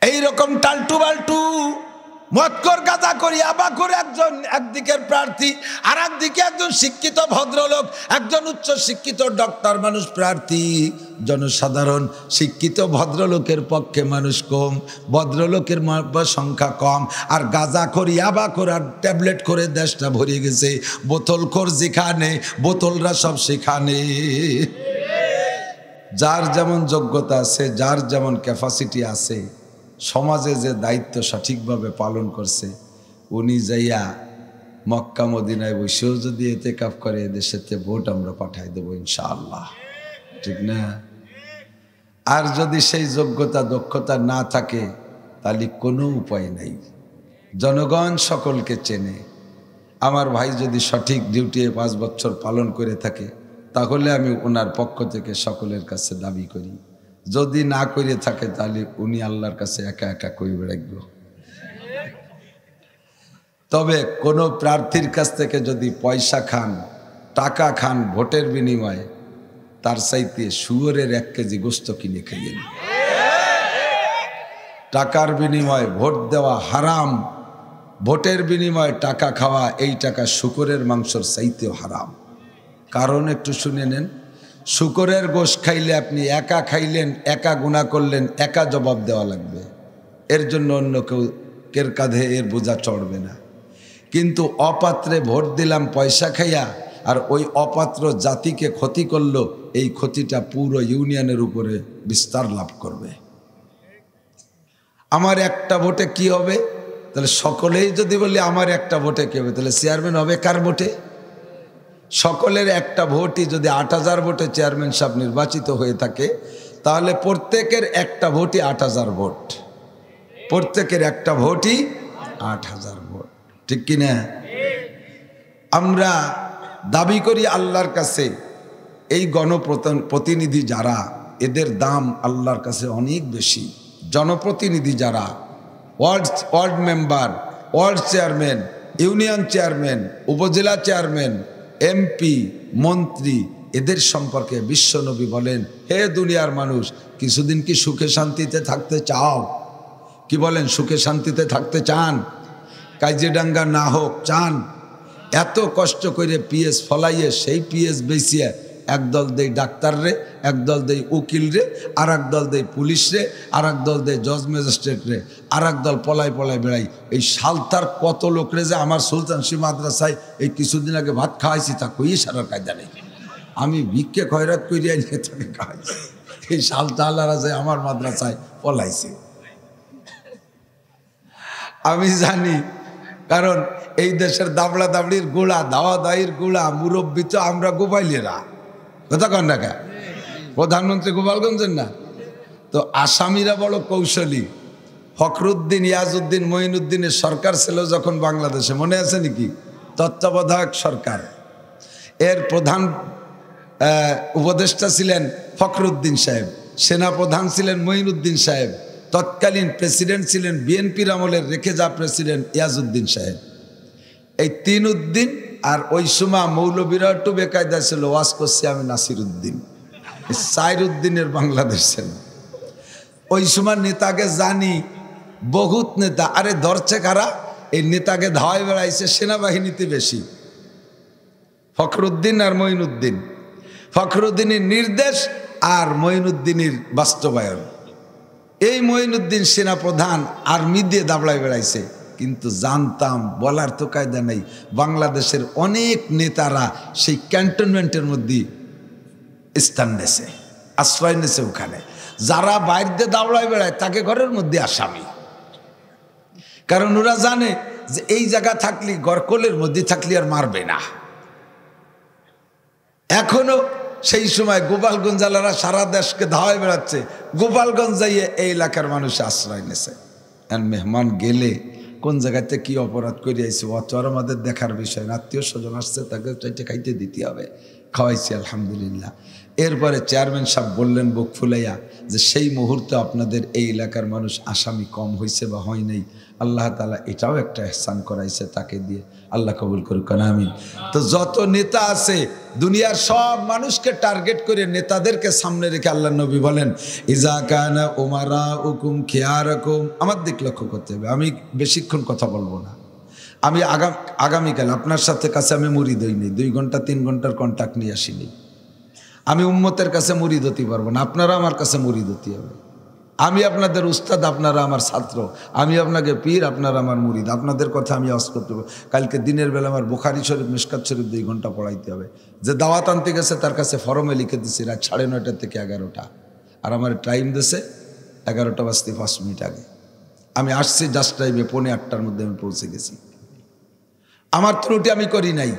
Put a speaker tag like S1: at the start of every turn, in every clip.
S1: এইরকম টালটু বাল্টু মদকর গাঁজা করি আবাকর একজন একদিকের প্রার্থী, আর একদিকে একজন শিক্ষিত ভদ্রলোক, একজন উচ্চ শিক্ষিত ডক্টর মানুষ প্রার্থী। জনসাধারণ শিক্ষিত ভদ্রলোকের পক্ষে মানুষ কম, ভদ্রলোকের সংখ্যা কম, আর গাঁজা করি আবাকর আর ট্যাবলেট করে দেশটা ভরে গেছে। বোতল খোর যেখানে, বোতলরা সব সেখানে। যার যেমন যোগ্যতা আছে, যার যেমন ক্যাপাসিটি আছে, সমাজে যে দায়িত্ব সঠিকভাবে পালন করছে, উনি যাইয়া মক্কা মদিনায় বসেও যদি এতেকাফ করে, দেশেতে ভোট আমরা পাঠাই দেবো ইনশাআল্লাহ, ঠিক না? আর যদি সেই যোগ্যতা দক্ষতা না থাকে, তাহলে কোনো উপায় নাই। জনগণ সকলকে চেনে। আমার ভাই যদি সঠিক ডিউটি 5 বছর পালন করে থাকে, তাহলে আমি ওনার পক্ষ থেকে সকলের কাছে দাবি করি। যদি না করে থাকে, তাহলে উনি আল্লাহর কাছে একা একা কই বেড়াইব। তবে কোনো প্রার্থীর কাছ থেকে যদি পয়সা খান, টাকা খান ভোটের বিনিময়ে, তার চাইতে শুয়োরের 1 কেজি গোস্ত কিনে খাইয়েন। টাকার বিনিময়ে ভোট দেওয়া হারাম, ভোটের বিনিময়ে টাকা খাওয়া, এই টাকা শুকরের মাংসর চাইতেও হারাম। কারণ একটু শুনে নেন, শুকরের গোশ খাইলে আপনি একা খাইলেন, একা গুনাহ করলেন, একা জবাব দেওয়া লাগবে, এর জন্য অন্য কেউ কাঁধে এর বোঝা চড়বে না। কিন্তু অপাত্রে ভোট দিলাম পয়সা খাইয়া, আর ওই অপাত্র জাতিকে ক্ষতি করলো, এই ক্ষতিটা পুরো ইউনিয়নের উপরে বিস্তার লাভ করবে। আমার একটা ভোটে কি হবে? তাহলে সকলেই যদি বলি আমার একটা ভোটে কি হবে, তাহলে চেয়ারম্যান হবে কার ভোটে? সকলের একটা ভোটই যদি 8000 ভোটে চেয়ারম্যান সাহেব নির্বাচিত হয়ে থাকে, তাহলে প্রত্যেকের একটা ভোটই 8000 ভোট, প্রত্যেকের একটা ভোটই 8000 ভোট, ঠিক কিনা? আমরা দাবি করি আল্লাহর কাছে, এই গণপ্রতিনিধি যারা, এদের দাম আল্লাহর কাছে অনেক বেশি। জনপ্রতিনিধি যারা, ward member, word chairman, union chairman, উপজেলা চেয়ারম্যান, এমপি, মন্ত্রী, এদের সম্পর্কে বিশ্বনবী বলেন, হে দুনিয়ার মানুষ, কিছুদিন কি সুখে শান্তিতে থাকতে চাও? কি বলেন, সুখে শান্তিতে থাকতে চান? কাজিরাঙ্গা না হোক চান? এত কষ্ট করে পিএস ফলাইয়ে, সেই পিএস বেচিয়ে একদল দেই ডাক্তার রে, একদল দেই উকিল রে, আর একদল দেই পুলিশ রে, আর একদল দেই জজ ম্যাজিস্ট্রেট রে, আর একদল পলাই পলাই বেড়াই। এই সালতার কত লোক রে যে আমার সুলতানশি মাদ্রাসায় এই কিছুদিন আগে ভাত খাওয়াইছি, তা কই সারার কায়দা নেই। আমি ভিক্ষে খয়রাত করিয়া নিয়ে তাকে খাওয়াইছি। এই সালতালারা যে আমার মাদ্রাসায় পলাইছে আমি জানি, কারণ এই দেশের দাবড়া দাবড়ির গোড়া, দাওয়া দাইয়ের গোড়া, মুরব্বী তো আমরা গোপাইলেরা, কথা কন না কে? প্রধানমন্ত্রী গোপালগঞ্জের না তো? আসামিরা বড় কৌশলী। ফখরুদ্দিন, ইয়াজউদ্দিন, মঈনুদ্দিনের সরকার ছিল যখন বাংলাদেশে, মনে আছে নাকি? তত্ত্বাবধায়ক সরকার, এর প্রধান উপদেষ্টা ছিলেন ফখরুদ্দিন সাহেব, সেনাপ্রধান ছিলেন মঈনুদ্দিন সাহেব, তৎকালীন প্রেসিডেন্ট ছিলেন বিএনপির আমলের রেখে যা প্রেসিডেন্ট ইয়াজউদ্দিন সাহেব। এই 3 উদ্দিন, আর ওই সময় মৌলবীরা একটু বেকায়দা ছিল, ওয়াজ করছি আমি নাসির উদ্দিন, 4 উদ্দিনের বাংলাদেশ ছিল। ওই সময় নেতাকে জানি, বহুত নেতা। আরে ধরছে কারা? এই নেতাকে ধাওয়াই বেড়াইছে সেনাবাহিনীতে বেশি, ফখরুদ্দিন আর মঈনুদ্দিন। ফখরুদ্দিনের নির্দেশ আর মঈনুদ্দিনের বাস্তবায়ন। এই মঈনুদ্দিন সেনাপ্রধান আর্মি দিয়ে দাবড়াই বেড়াইছে, কিন্তু জানতাম, বলার তো কায়দা নেই, বাংলাদেশের অনেক নেতারা সেই ক্যান্টনমেন্টের মধ্যে স্থান নেছে, আশ্রয় নেছে। ওখানে যারা বাইরে দিয়ে দাবড়াই বেড়ায় তাকে ঘরের মধ্যে আসামি, কারণ ওরা জানে যে এই জায়গা থাকলে, গড়কলের মধ্যে থাকলে আর মারবে না। এখনো সেই সময় গোপালগঞ্জ জেলারা সারা দেশকে ধাওয়াই বেড়াচ্ছে, গোপালগঞ্জ যাইয়ে এই এলাকার মানুষ আশ্রয় নেছে। আর মেহমান গেলে কোন জায়গাতে কি অপরাধ করে আইছে অত আর আমাদের দেখার বিষয় না। আত্মীয় স্বজন আসছে, তাকে চাইতে খাইতে দিতে হবে, খাওয়াইছি আলহামদুলিল্লাহ। এরপরে চেয়ারম্যান সাহেব বললেন বুক ফুলাইয়া যে সেই মুহূর্তে আপনাদের এই এলাকার মানুষ আসামি কম হয়েছে বা হয় নাই, আল্লাহ তাআলা এটাও একটা ইহসান করাইছে তাকে দিয়ে, আল্লাহ কবুল করুক আমিন। তো যত নেতা আছে দুনিয়ার সব মানুষকে টার্গেট করে নেতাদেরকে সামনে রেখে আল্লাহ নবী বলেন ইজা কানা উমারাউকুম খিয়ারাকুম। আমার দিক লক্ষ্য করতে হবে, আমি বেশিক্ষণ কথা বলবো না। আমি আগামীকাল আপনার সাথে কাছে আমি মুরিদ হই নি, 2 ঘন্টা 3 ঘন্টার কন্ট্যাক্ট নিয়ে আসিনি। আমি উম্মতের কাছে মুরিদ হতে পারবো না, আপনারা আমার কাছে মুরিদ হতে হবে। আমি আপনাদের উস্তাদ, আপনারা আমার ছাত্র, আমি আপনাকে পীর, আপনারা আমার মুরিদ। আপনাদের কথা আমি আওয়াজ করতে পারবো। কালকে দিনের বেলা আমার বুখারী শরীফ মিশকাত শরীফ 2 ঘন্টা পড়াইতে হবে। যে দাওয়াত আনতে গেছে তার কাছে ফরমে লিখে দিচ্ছি রাত 9:30 থেকে 11টা, আর আমার টাইম দিয়েছে 11টা বাজতে 5 মিনিট আগে। আমি আসছি জাস্ট টাইমে 7:45-র মধ্যে আমি পৌঁছে গেছি। আমার ত্রুটি আমি করি নাই,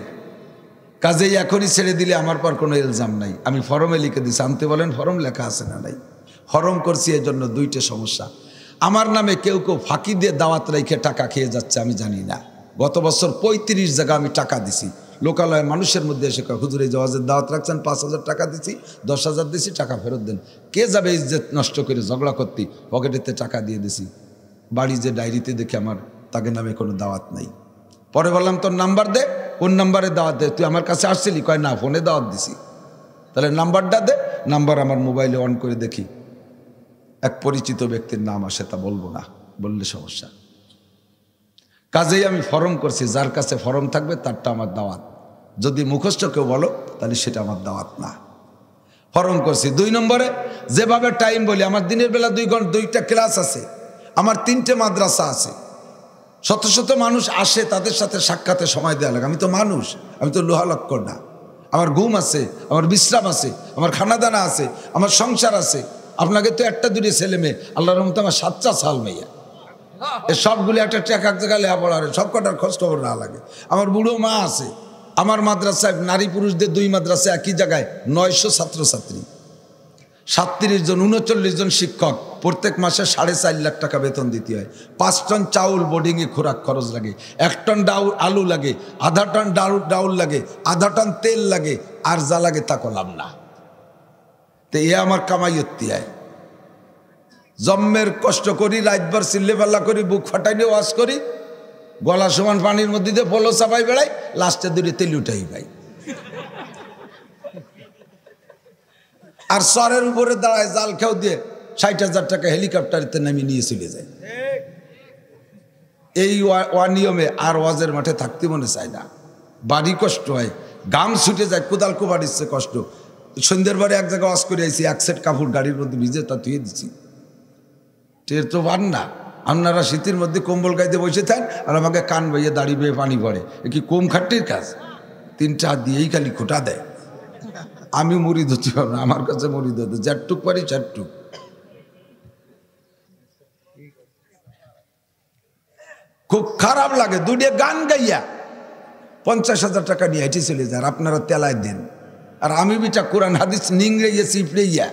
S1: কাজেই এখনই ছেড়ে দিলে আমার পর কোনো ইলজাম নাই। আমি ফরমে লিখে দিছি, আনতে বলেন ফরম লেখা আছে না নাই। ফরম করছি এর জন্য 2টা সমস্যা। আমার নামে কেউ কেউ ফাঁকি দিয়ে দাওয়াত রেখে টাকা খেয়ে যাচ্ছে, আমি জানি না। গত বছর 35 জায়গা আমি টাকা দিছি, লোকালয়ে মানুষের মধ্যে এসে হুজুর এই জাওয়াজের দাওয়াত রাখছেন, 5,000 টাকা দিছি, 10,000 দিছি, টাকা ফেরত দেন। কে যাবে ইজ্জত নষ্ট করে ঝগড়া করতে? পকেটেতে টাকা দিয়ে দিছি। বাড়ি যে ডায়েরিতে দেখে আমার তাকে নামে কোনো দাওয়াত নাই। পরে বললাম তোর নাম্বার দে, কোন নাম্বারে দাওয়াত দে? তুই আমার কাছে আসছিলি? কয় না, ফোনে দাওয়াত দিছি। তাহলে নাম্বারটা দে। নাম্বার আমার মোবাইলে অন করে দেখি, এক পরিচিত ব্যক্তির নাম আসে, তা বলবো না, বললে সমস্যা। কাজেই আমি ফরম করছি, যার কাছে ফরম থাকবে তারটা আমার দাওয়াত। যদি মুখস্থ কেউ বলো তাহলে সেটা আমার দাওয়াত না। ফরম করছি। 2 নম্বরে যেভাবে টাইম বলি, আমার দিনের বেলা 2 ঘন্টা 2টা ক্লাস আছে, আমার 3টে মাদ্রাসা আছে, শত শত মানুষ আসে, তাদের সাথে সাক্ষাতে সময় দেওয়া লাগে। আমি তো মানুষ, আমি তো লোহা লক্কর না। আমার ঘুম আছে, আমার বিশ্রাম আছে, আমার খানাদানা আছে, আমার সংসার আছে। আপনাকে তো 1-2 ছেলে মেয়ে, আল্লাহর রহমতে আমার 7টা সাল মেয়ে। এ সবগুলি একটা টাকা এক জায়গায় লেখাপড়ার সব কটার খোঁজ খবর না লাগে। আমার বুড়ো মা আছে। আমার মাদ্রাসায় নারী পুরুষদের 2 মাদ্রাসায় একই জায়গায় 900 ছাত্রছাত্রী, 37 জন, 39 জন শিক্ষক। প্রত্যেক মাসে 4.5 লাখ টাকা বেতন দিতে হয়। 5 টন চাউল বোর্ডিংয়ে খোরাক খরচ লাগে, 1 টন আলু লাগে, আধা টন ডাউল লাগে, আধা টন তেল লাগে, আর যা লাগে তা করলাম না। তো এ আমার কামাই হতে হয়। জন্মের কষ্ট করি, রাতভর চিল্লেপাল্লা করি, বুক ফাটাইলে ওয়াজ করি, গলা সমান পানির মধ্যে দিয়ে পলো চাপাই বেড়াই, লাস্টে 2 তেল উঠাই ভাই। আর সরের উপরে দাঁড়ায় জাল খেও দিয়ে 60,000 টাকা হেলিকপ্টারেতে নামিয়ে নিয়ে চলে যায়। এই অনিয়মে আর ওয়াজের মাঠে থাকতে মনে চায় না। বাড়ি কষ্ট হয়, গাম ছুটে যায়, কোদাল কোবার ইচ্ছে কষ্ট। সন্ধ্যের পরে এক জায়গায় ওয়াজ করে আইছি, 1 সেট কাপড় গাড়ির মধ্যে ভিজে তা ধুয়ে দিচ্ছি। টের তো পান না আপনারা, শীতের মধ্যে কম্বল গাইতে বসে থাকেন আর আমাকে কান বইয়ে দাড়ি বেয়ে পানি পড়ে। এ কি কম খাট্টির কাজ? 3টা হাত দিয়েই খালি খোটা দেয়। আমি মুড়ি ধরতে পারবো না, আমার কাছে মুড়ি ধরতে চারটুক পারি, 4টুক। খুব খারাপ লাগে। 2 গান গাইয়া 50,000 টাকা নিয়ে হেঁটে চলে যায়, আপনারা তেলায় দেন। আর আমি বিটা কোরআন হাদিস নিংড়ে চিপড়ে ইয়া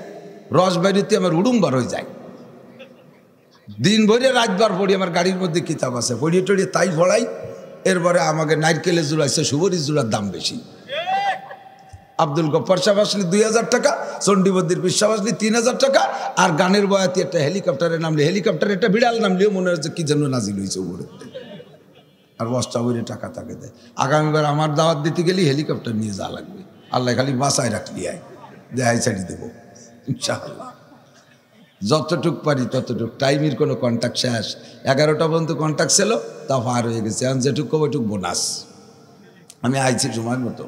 S1: রস বাইরিতে আমার উড়ুম্বার হয়ে যায়। দিন ভরে রাতবার পড়ি, আমার গাড়ির মধ্যে কিতাব আছে, পড়িয়ে টড়িয়ে তাই পড়াই। এরপরে আমাকে নারকেলের জোড়াইছে, সুবরির জোড়ার দাম বেশি। আব্দুল গফ্ফার সাহেব আসলে 2,000 টাকা, চণ্ডীবদ্দির পীর সাহেব আসলে 3,000 টাকা, আর গানের বয়াতি একটা হেলিকপ্টারে নামলে, হেলিকপ্টারে একটা বিড়াল নামলেও মনে হচ্ছে কি যেন নাজিল হয়েছে উপরে, আর বস্তা বইরে টাকা তাকে দেয়। আগামীবার আমার দাওয়াত দিতে গেলে হেলিকপ্টার নিয়ে যাওয়া লাগবে। আল্লাহ খালি বাসায় রাখলি আয়, দেখাই ছাড়ি দেবো ইনশাআল্লাহ। যতটুক পারি ততটুক। টাইমের কোনো কন্ট্যাক্ট শেষ। 11টা পর্যন্ত কন্ট্যাক্ট ছিল, তা পার হয়ে গেছে। এখন যেটুক কবে টুক বোনাস। আমি আইছি সময় মতো,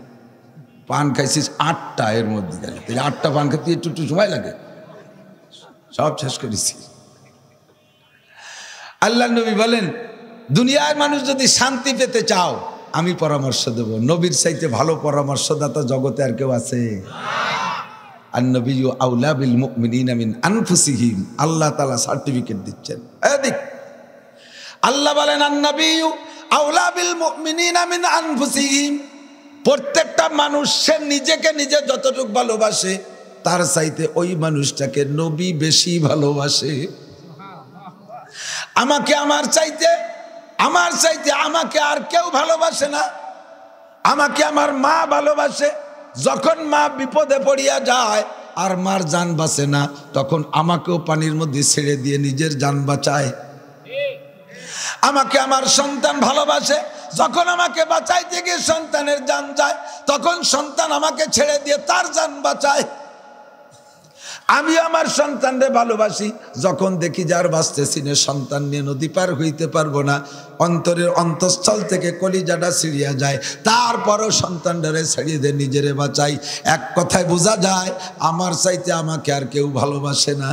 S1: পান খাইছিস 8টা, এর মধ্যে গেলে 8টা পান খেতে একটু সময় লাগে, সব শেষ করেছি। আল্লাহ নবী বলেন, দুনিয়ার মানুষ যদি শান্তি পেতে চাও আমি পরামর্শ দেব। নবীর চাইতে ভালো পরামর্শদাতা জগতে আর কেউ আছে? আন-নবিয়্যু আওলা বিল মুমিনিনা মিন আনফুসিহিম। আল্লাহ তাআলা সার্টিফিকেট দিচ্ছেন। এদিক আল্লাহ বলেন, আন-নবিয়্যু আওলা বিল মুমিনিনা মিন আনফুসিহিম। প্রত্যেকটা মানুষ সে নিজেকে নিজে যতটুকু ভালোবাসে, তার চাইতে ওই মানুষটাকে নবী বেশি ভালোবাসে। আমাকে আমার চাইতে আমাকে আর কেউ ভালোবাসে না। আমাকে আমার মা ভালোবাসে, যখন মা বিপদে পড়িয়া যায় আর মার জান বাঁচে না, তখন আমাকেও পানির মধ্যে ছেড়ে দিয়ে নিজের জান বাঁচায়। আমাকে আমার সন্তান ভালোবাসে, যখন আমাকে বাঁচাইতে গিয়ে সন্তানের জান যায়, তখন সন্তান আমাকে ছেড়ে দিয়ে তার জান বাঁচায়। আমি আমার সন্তানরে ভালোবাসি, যখন দেখি যার বাঁচতেছি না, সন্তান নিয়ে নদী পার হইতে পারবো না, অন্তরের অন্তঃস্থল থেকে কলিজাটা ছিড়িয়া যায়, তারপরও সন্তানটারে ছাড়িয়ে দিয়ে নিজেরে বাঁচাই। এক কথায় বোঝা যায় আমার চাইতে আমাকে আর কেউ ভালোবাসে না।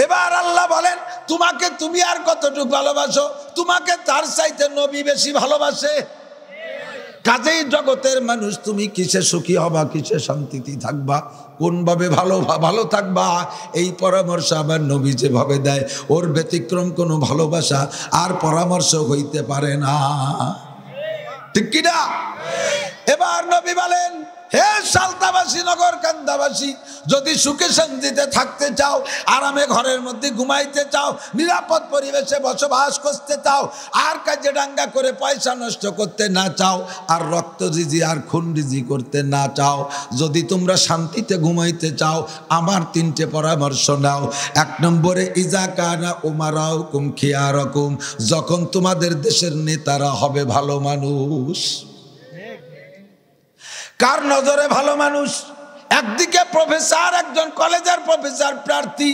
S1: এবার আল্লাহ বলেন, তোমাকে তুমি আর কতটুকু ভালোবাসো? তোমাকে তার চাইতে নবী বেশি ভালোবাসে। কাজেই জগতের মানুষ, তুমি কিসে সুখী হবা, কিসে শান্তিতে থাকবা, কোনভাবে ভালো থাকবা, এই পরামর্শ আবার নবী যেভাবে দেয়, ওর ব্যতিক্রম কোনো ভালোবাসা আর পরামর্শ হইতে পারে না, ঠিক কিনা? এবার নবী বলেন, হে সালতাবাসী, নগর কান্দাবাসী, যদি সুখে শান্তিতে থাকতে চাও, আরামে ঘরের মধ্যে ঘুমাইতে চাও, নিরাপদ পরিবেশে বসবাস করতে চাও, আর কাজে ডাঙ্গা করে পয়সা নষ্ট করতে না চাও, আর রক্ত রিজি আর খুন রিজি করতে না চাও, যদি তোমরা শান্তিতে ঘুমাইতে চাও, আমার 3টে পরামর্শ নাও। 1 নম্বরে, ইজা কানা উমারাউকুম খিয়ারাকুম, যখন তোমাদের দেশের নেতারা হবে ভালো মানুষ। কার নজরে ভালো মানুষ? একদিকে প্রফেসর, একজন কলেজের প্রফেসর প্রার্থী,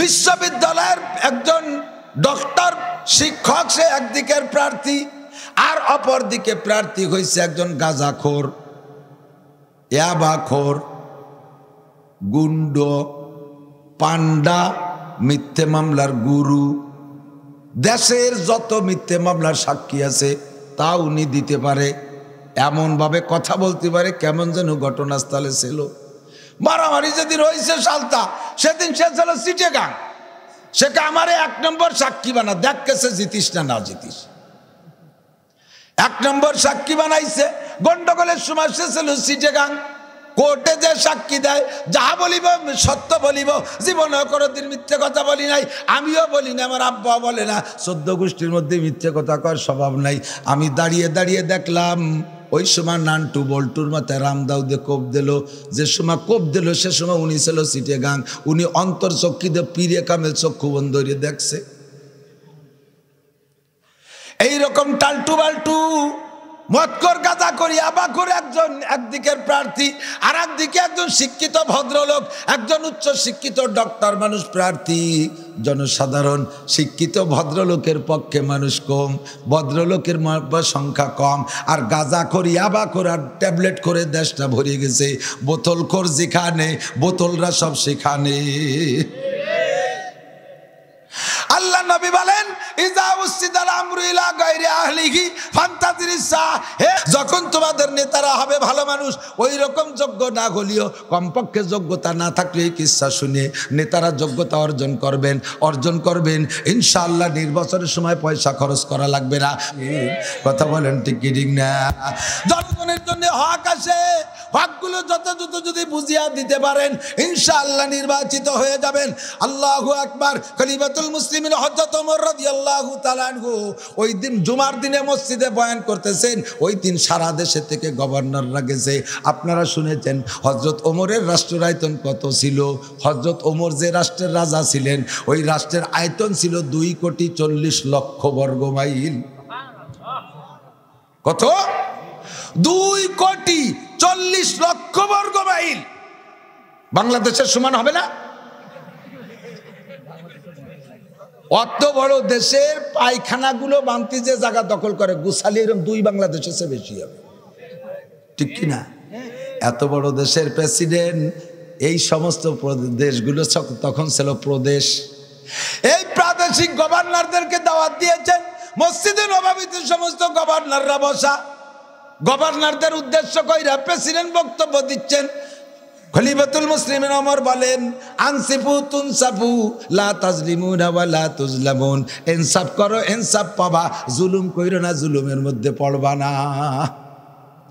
S1: বিশ্ববিদ্যালয়ের একজন ডক্টর শিক্ষক, সে একদিকের প্রার্থী, আর অপর দিকে প্রার্থী হয়েছে একজন গাঁজাখোর, ইয়াবাখোর, গুন্ড, পান্ডা, মিথ্যে মামলার গুরু। দেশের যত মিথ্যে মামলার সাক্ষী আছে তা উনি দিতে পারে, এমনভাবে কথা বলতে পারে কেমন যেন ঘটনাস্থলে ছিল। মারামারি যেদিন হয়েছে সালতা, সেদিন সে ছিল চিটাগাং, সেটা আমারে 1 নম্বর সাক্ষী বানা, দেখ কেসে জিতিস না জিতিস। 1 নম্বর সাক্ষী বানাইছে। গন্ডগোলের সময় সে ছিল চিটাগাং। কোর্টে যে সাক্ষী দেয়, যাহা বলিব সত্য বলিব, জীবনে কোনোদিন মিথ্যে কথা বলি নাই, আমিও বলি না, আমার আব্বা বলে না, 14 গোষ্ঠীর মধ্যে মিথ্যে কথা কর স্বভাব নাই। আমি দাঁড়িয়ে দাঁড়িয়ে দেখলাম ওই সময় নান্টু বল্টুর মাথায় রামদাউদে কোপ দিল, যে সময় কোপ দিল সে সময় উনি ছিল চিটাগাং। উনি অন্তর চক্ষু দিয়ে পীরে কামেল চক্ষু বন্ধ করে দেখছে। এইরকম টালটু বাল্টু মৎকর গাঁজা করি আবা করে একজন একদিকের প্রার্থী, আর একদিকে একজন শিক্ষিত ভদ্রলোক, একজন উচ্চ শিক্ষিত ডক্টর মানুষ প্রার্থী। জনসাধারণ শিক্ষিত ভদ্রলোকের পক্ষে মানুষ কম, ভদ্রলোকের সংখ্যা কম, আর গাঁজা করি আবা করে আর ট্যাবলেট করে দেশটা ভরে গেছে। বোতল খোর যেখানে, বোতলরা সব সেখানে। আল্লাহ নবী বলেন, ইজা উসিদাল আমরু ইলা গায়রি আহলিহি ফান্তাজিরিস সাহ, যখন তোমাদের নেতারা হবে ভালো মানুষ, ওই রকম যোগ্য না হলেও কমপক্ষে যোগ্যতা না থাকলে এই কিসসা শুনে নেতারা যোগ্যতা অর্জন করবেন ইনশাআল্লাহ। নির্বাচনের সময় পয়সা খরচ করা লাগবে না। কথা বলেন ঠিক কি ঠিক না? জনগণের জন্য হক আছে, হকগুলো যথাযথ যদি বুঝিয়ে দিতে পারেন ইনশাআল্লাহ নির্বাচিত হয়ে যাবেন। আল্লাহু আকবার। খলিফাতুল মুসলিমিন হযরত ওমর রাদিয়াল্লাহু তাআলা আনহু ওই দিন জুমার দিনে মসজিদে বয়ান করতেছেন। ওই দিন সারা দেশে থেকে গভর্নররা গেছে। আপনারা শুনেছেন হযরত ওমরের রাষ্ট্রের আয়তন কত ছিল? হযরত ওমর যে রাষ্ট্রের রাজা ছিলেন, ওই রাষ্ট্রের আয়তন ছিল 2,40,00,000 বর্গ মাইল। কত? 2,40,00,000 বর্গ মাইল। বাংলাদেশের সমান হবে না? অত বড় দেশের পায়খানাগুলো বানতে যে জায়গা দখল করে, গুছালি এরকম 2 বাংলাদেশের চেয়ে বেশি হবে, ঠিক কিনা? এত বড় দেশের প্রেসিডেন্ট, এই সমস্ত দেশগুলো তখন ছিল প্রদেশ। এই প্রাদেশিক গভর্নরদেরকে দাওয়াত দিয়েছেন। মসজিদে নববীতে সমস্ত গভর্নররা বসা। গভর্নরদের উদ্দেশ্য কইরা প্রেসিডেন্ট বক্তব্য দিচ্ছেন। খলিফাতুল মুসলিমিন ওমর বলেন, আনসিফু তুনসাফু লা তাজলিমুনা ওয়া লা তুজলামুন, ইনসাফ করো ইনসাফ পাবা, জুলুম কইরো না জুলুমের মধ্যে পড়বা না।